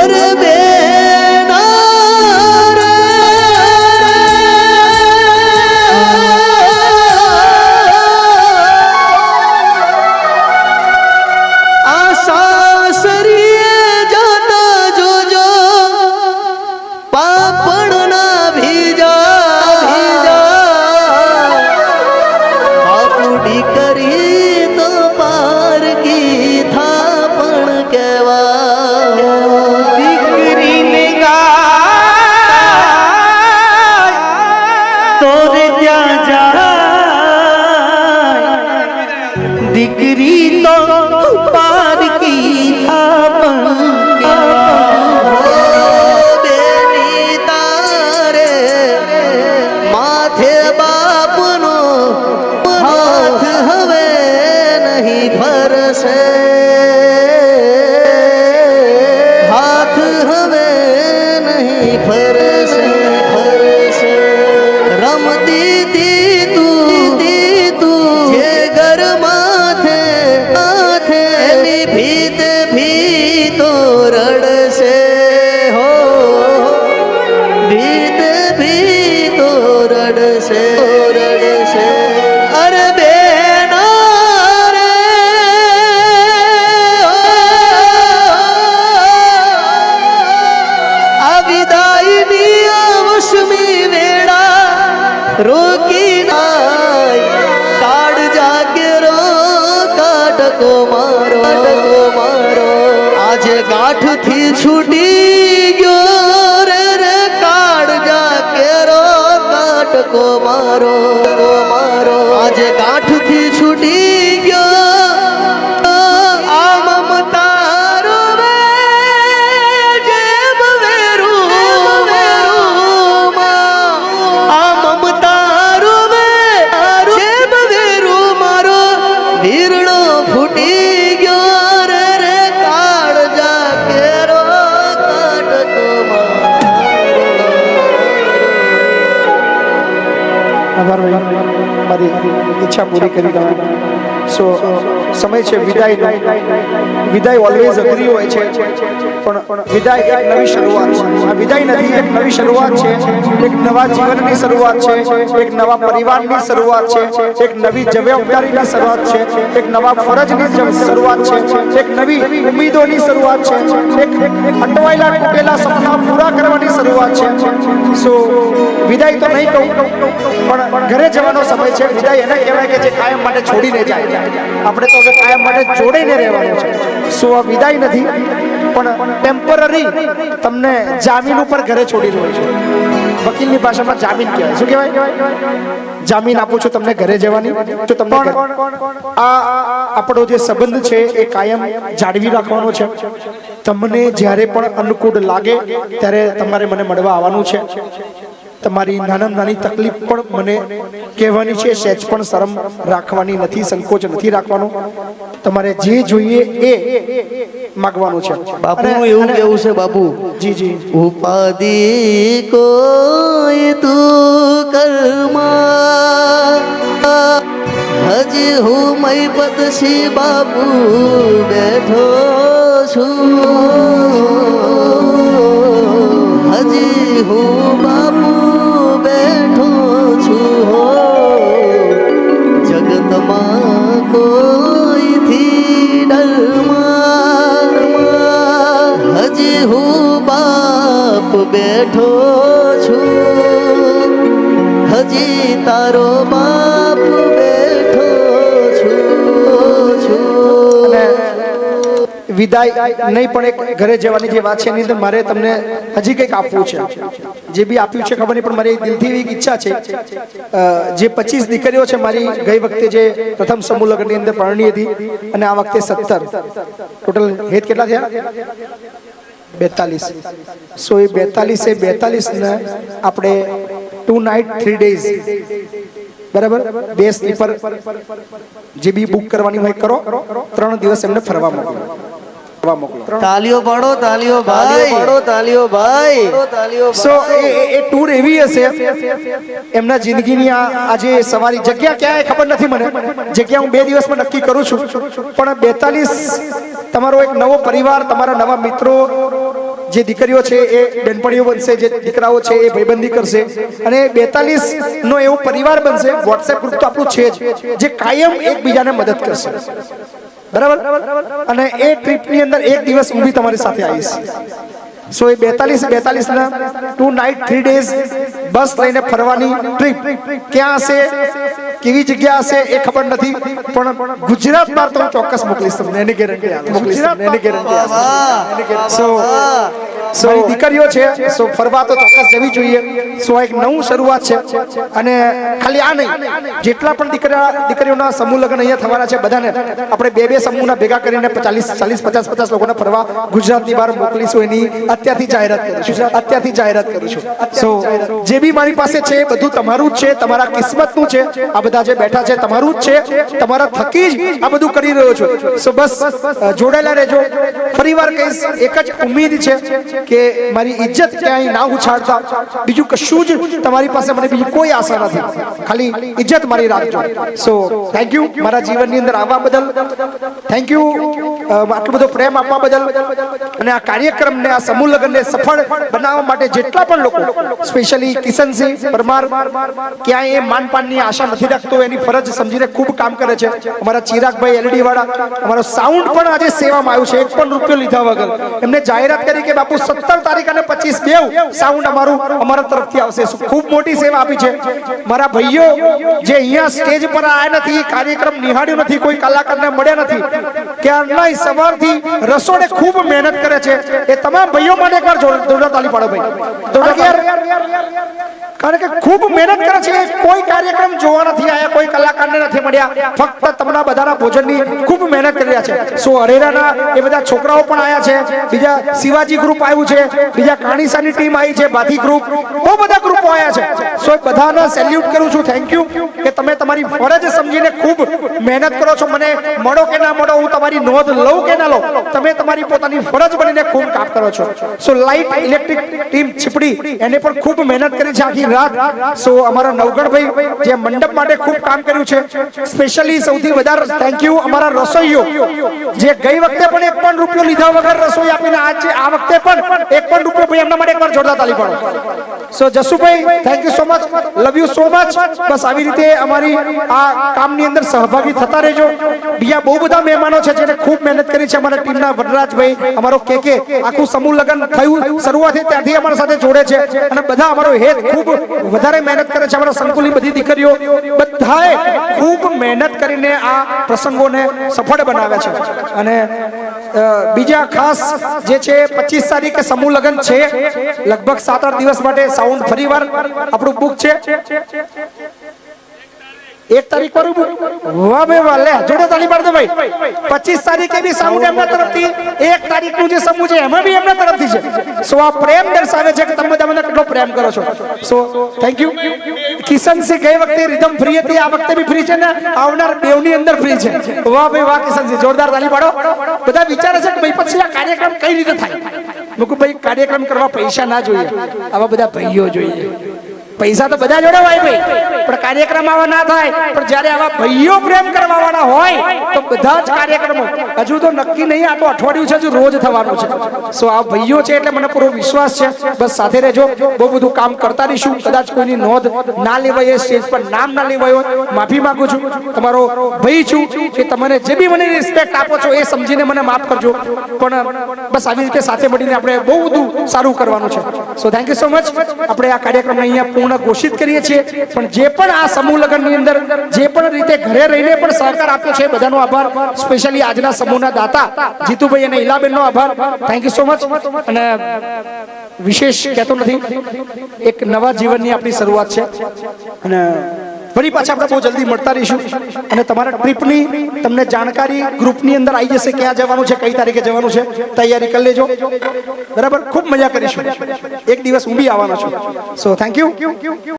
અરે બેના દીકરી તો પાર કી બેની તારે માથે બાપનો હાથ હવે નહીં ફરશે, હાથ હવે નહીં ફરશે ફરશે. રમતી તી તું જે ઘરમાં ભીત ભીતો રડશે હો, ભીત ભીતો રડશે રડશે. અરે બેના રે આ વિદાયની આવશમી વેળા રોકી નાય કાળ જાગે રો કાટકો મારો આજે ગાંઠથી છૂટી ગયો રે કાળજા કેરો કાટકો મારો મારો આજે ગાંઠથી છૂટી ગયો આ મમતારો રે જેમ વેરું આ મમતારો રે જેમ વેરું મારો વીરણો ફૂટી ગયો. મારી ઈચ્છા પૂરી કરી દઉં. સો સમય છે વિદાયનો. વિદાય ઓલવેઝ અઘરી હોય છે, પણ વિદાય એક નવી શરૂઆત છે. આ વિદાય નથી, એક નવી શરૂઆત છે, એક નવા જીવનની શરૂઆત છે, એક નવા પરિવારની શરૂઆત છે, એક નવી જવાબદારીની શરૂઆત છે, એક નવા ફરજની શરૂઆત છે, એક નવી ઉમ્મીદોની શરૂઆત છે, એક અટવાયેલા તૂટેલા સપના પૂરા કરવાની શરૂઆત છે. સો વિદાય તો નહીં કહું, પણ ઘરે જવાનો સમય છે. વિદાય એને કહેવાય કે જે કાયમ માટે છોડીને જાય. આપણે તો કાયમ માટે જોડીને રહેવાનું છે. સો આ વિદાય નથી, પણ ટેમ્પરરી તમને જામીન ઉપર ઘરે છોડી રહ્યો છું. વકીલની ભાષામાં જામીન કહેવાય. શું કહેવાય? જામીન આપું છું તમને ઘરે જવાની. તો તમને આ આપણો જે સંબંધ છે એ કાયમ જાળવી રાખવાનો છે. તમને જ્યારે પણ અનુકૂળ લાગે ત્યારે તમારે મને મળવા આવવાનું છે. તમારી નાનામાં નાની તકલીફ પણ મને કહેવાની છે. સહેજ પણ શરમ રાખવાની નથી, સંકોચ નથી રાખવાનો. તમારે જે જોઈએ એ માંગવાનું છે. બાપુનું એવું કેવું છે બાપુ. જી જી. ઉપાધિ કોઈ તું કર્મા હજી હું મય પદસી બાપુ બેઠો છું. હજી હું બાપુ બેઠો છું હો. જગતમાં કોઈથી ડરમાં હજી હું બાપ બેઠો છું. હજી તારો બાપ બેઠો છું. વિદાય નહીં, પણ એક ઘરે જવાની જે વાત છે એની અંદર મારે તમને હજી કંઈક આપવું છે. જે બી આપ્યું છે ખબર નહીં, પણ મારી દિલથી એવી ઈચ્છા છે. જે 25 દીકરીઓ છે મારી, ગઈ વખતે જે પ્રથમ સમૂહ લગ્નની અંદર પરણી હતી અને આ વખતે 17 ટોટલ હેત કેટલા થયા? 42. સો એ 42 ને આપણે 2 નાઇટ 3 ડેઝ બરાબર 2 સ્લીપર જે બી બુક કરવાની હોય કરો. 3 દિવસ એમને ફરવા મોકલો. તાલીઓ પાડો, તાલીઓ ભાઈ, પાડો તાલીઓ ભાઈ. સો એ ટૂર એવી હશે એમના જિંદગીની. આજે સવારી જગ્યા ક્યાંય ખબર નથી મને. જગ્યા હું 2 દિવસમાં નક્કી કરું છું, પણ 42 તમારો એક નવો પરિવાર, તમારા નવા મિત્રો જે દીકરીઓ છે એ બેનપણીઓ બનશે, જે દીકરાઓ છે એ ભાઈબંધી કરશે અને 42 નો એવો પરિવાર બનશે. વોટ્સએપ ગ્રુપ તો આપણું છે જ, જે કાયમ એકબીજાને મદદ કરશે. બરાબર. અને એ ટ્રીપની અંદર એક દિવસ હું બી તમારી સાથે આવીશ. સો એ 42 ના 2 નાઇટ 3 ડેઝ બસ લઈને ફરવાની ટ્રીપ ક્યાં હશે, કેવી જગ્યા હશે એ ખબર નથી, પણ ગુજરાત બહાર તો ચોક્કસ મોકલીશ તમને, એની ગેરંટી. સો દીકરીઓ છે, સો ફરવા તો ચોક્કસ જવી જોઈએ. સો એક નવું શરૂઆત છે. અને ખાલી આ નહીં, જેટલા પણ દીકરીઓના સમૂહ લગ્ન અહીંયા થવાના છે બધાને આપણે બે સમૂહના ભેગા કરીને 40-50 લોકોને ફરવા ગુજરાતની બહાર મોકલીશું. એની અત્યારથી જાહેરાત કરીશું. સો જે બી મારી પાસે છે એ બધું તમારું જ છે, તમારા કિસ્મતનું છે. આ બધા જે બેઠા છે તમારું જ છે, તમારા થકી જ આ બધું કરી રહ્યો છું. સો બસ જોડાયેલા રહેજો. ફરીવાર કહીશ, એક જ ઉમ્મીદ છે કે મારી ઇજ્જત ક્યાંય ના ઉછાળતા, બીજું કશું જ તમારી પાસે મને બીજી કોઈ આશા નથી, ખાલી ઇજ્જત મારી રાખજો. સો થેન્ક યુ મારા જીવનની અંદર આવવા બદલ, થેન્ક યુ આટલો બધો પ્રેમ આપવા બદલ. અને આ કાર્યક્રમને, આ સમૂહ લગ્નને સફળ બનાવવા માટે જેટલા પણ લોકો, સ્પેશિયલી કિશનસિંહ પરમાર ક્યાંય એ માનપાનની આશા નથી રાખતો, એની ફરજ સમજીને ખૂબ કામ કરે છે. અમારા ચિરાગભાઈ LED વાળા, અમારો સાઉન્ડ પણ આજે સેવામાં આવ્યું છે, એક પણ રૂપિયો લીધા વગર. એમને જાહેરાત કરી કે બાપુ 17 તારીખ અને 25 સાઉન્ડ અમારા તરફથી આવશે. ખૂબ મોટી સેવા આપી છે. મારા ભાઈઓ જે અહીંયા સ્ટેજ પર આવ્યા નથી, કાર્યક્રમ નિહાળ્યો નથી, કોઈ કલાકારને મળ્યા નથી, ક્યારના સવારથી રસોડે ખૂબ મહેનત કરે છે, એ તમામ ભાઈઓ માટે એકવાર જોરદાર તાળી પાડો ભાઈ. કારણ કે ખૂબ મહેનત કરે છે. કોઈ કાર્યક્રમ જોવા નથી આવ્યા, કોઈ કલાકારને નથી મળ્યા, ફક્ત તમારા બધાના ભોજનની ખૂબ મહેનત કરી રહ્યા છે. સો હરેરાના એ બધા છોકરાઓ પણ આવ્યા છે, બીજા શિવાજી ગ્રુપ આવ્યું છે, બીજા કાણીસાની ટીમ આવી છે, બાથી ગ્રુપ, બહુ બધા ગ્રુપો આવ્યા છે. સો બધાને સેલ્યુટ કરું છું. થેન્ક યુ કે તમે તમારી ફરજ સમજીને ખૂબ મહેનત કરો છો. મને મળો કે ના મળો, હું તમારી નોંધ લઉં કે ના લઉં, તમે તમારી પોતાની ફરજ બનીને ખૂબ કામ કરો છો. સો લાઇટ ઇલેક્ટ્રિક ટીમ છીપડી, એને પણ ખૂબ મહેનત કરી છે આખી રાત. સો અમારા નવગણભાઈ જે મંડપ માટે ખૂબ કામ કર્યું છે, સ્પેશિયલી સૌથી વધારે થેન્ક યુ અમારા રસોઈઓ, જે ગઈ વખતે પણ એક પણ રૂપિયો લીધા વગર રસોઈ આપીને આ વખતે પણ એક પણ રૂપિયો, ભાઈ એમના માટે એકવાર જોરદાર તાળી પાડો. So Jasubhai thank you so much, love you so much. બસ આવી રીતે અમારી આ કામની અંદર સહભાગી થતા રહેજો. બીજા બહુ બધા મહેમાનો છે જેને ખૂબ મહેનત કરી છે. અમારા ટીમના વનરાજભાઈ, અમારો કે આખું સમૂહ લગ્ન થયું શરૂઆત ત્યાંથી અમારા સાથે જોડે છે, અને બધા અમારો હેત ખૂબ વધારે મહેનત કરે છે. અમારા સંકુલની બધી દીકરીઓ બધાએ ખૂબ મહેનત કરીને આ પ્રસંગોને સફળ બનાવ્યા છે. અને બીજા ખાસ જે છે 25 તારીખે સમૂહ લગ્ન છે, લગભગ 7-8 દિવસ માટે. સાઉન્ડ ફરીવાર આપણું બુક છે. 1 તારીખ પર વાહ ભાઈ વાહ, લે જોડે તાળી પાડ દો ભાઈ. 25 તારીખે બી સાઉન્ડ એમના તરફથી, 1 તારીખનું જે સમૂહ છે એમાં બી એમના તરફથી છે. સો આ પ્રેમ દર્શાવે છે કે તમે બધા કેટલો પ્રેમ કરો છો. So thank you. કિશનસિંહ ગઈ વખતે રિધમ ફ્રી હતી, આ વખતે બી ફ્રી છે ને આવનાર બેવની અંદર ફ્રી છે. વાહ ભાઈ વાહ કિશનસિંહ, જોરદાર તાળી પાડો. બધા વિચારે છે કે ભાઈ પછી આ કાર્યક્રમ કઈ રીતે થાય. મૂકું ભાઈ, કાર્યક્રમ કરવા પૈસા ના જોઈએ, આવા બધા ભાઈઓ જોઈએ. પૈસા તો બધા જોડે હોય ભાઈ, પણ કાર્યક્રમ આવા ના થાય. પણ જ્યારે આવા ભાઈઓ પ્રેમ કરવા વાળા હોય તો બધા જ કાર્યક્રમો, હજુ તો નક્કી નહીં, આ તો અઠવાડિયું છે, હજુ રોજ થવાનું છે. સો આ ભાઈઓ છે એટલે મને પૂરો વિશ્વાસ છે. બસ સાથે રહેજો, બહુ બધું કામ કરતા રહીશું. કદાચ કોઈની નોંધ ના લેવાય, સ્ટેજ પર નામ ના લેવાય હોય, માફી માંગુ છું. તમારો ભાઈ છું કે તમને જે બી મને રિસ્પેક્ટ આપો છો એ સમજીને મને માફ કરજો. પણ બસ આવી રીતે સાથે મળીને આપણે બહુ બધું સારું કરવાનું છે. So thank you so much. આપણે આ કાર્યક્રમને અહીંયા પૂર્ણ ઘોષિત કરીએ છીએ. પણ જે પણ આ સમૂહ લગ્નની અંદર જે પણ રીતે ઘરે રહીને પણ સહકાર આપ્યો છે, બધાનો આભાર. સ્પેશિયલી આજના સમૂહના દાતા જીતુભાઈ અને ઈલાબેનનો આભાર. Thank you so much. અને વિશેષ કહેતો નથી, એક નવા જીવનની આપણી શરૂઆત છે. અને ફરી પાછા આપણે બહુ જલ્દી મળતા રહીશું. અને તમારા ટ્રીપની તમને જાણકારી ગ્રુપની અંદર આવી જશે, ક્યાં જવાનું છે, કઈ તારીખે જવાનું છે, તૈયારી કરી લેજો. બરાબર, ખૂબ મજા કરીશું. એક દિવસ હું બી આવવાનો છું. So thank you.